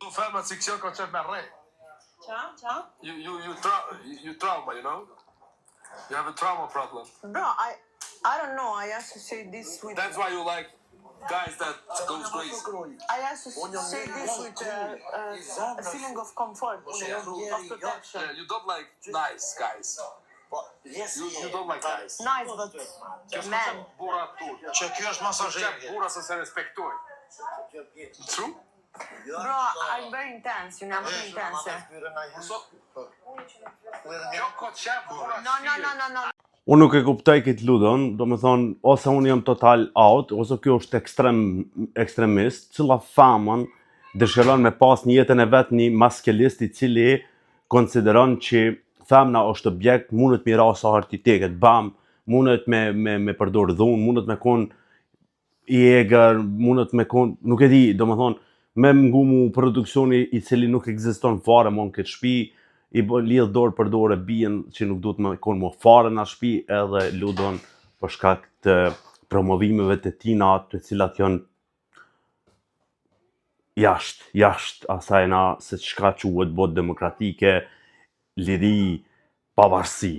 Tu femra si kjo ka qef me rre. Qa? You trauma, you know? You have a trauma problem. Bro, I don't know. I have to say this with... That's why you like guys that goes crazy. I have to say this with a feeling of comfort, of protection. Yeah, you don't like nice guys. You don't like guys. Nice, but man. Bura tur. Që kjo është masazher. Bura se respektoj. True? Bro, I'm very intense. You know, I'm very intense. Kjo ko qef bura No. Unë nuk e kuptoj këtë ludon, do me thonë, ose unë jam total out, ose kjo është ekstremist, cila famën dëshiron me pas një jetën e vetë një maskelist I cili konsideron që femna është objekt, mundet mi ra sa harti teket, bam, mundet me përdor dhunë, mundet me kon I eger, mundet me kon, nuk e di, do me thonë, me mgu mu produksioni I cili nuk ekziston fare mon këtë shpi, I lidh dorë për dorë bien që nuk duhet me kon më fare në shtëpi edhe ludon për shkak të promovimeve të tina të cilat janë jashtë asaj na se çka quhet botë demokratike, liri, pavarësi.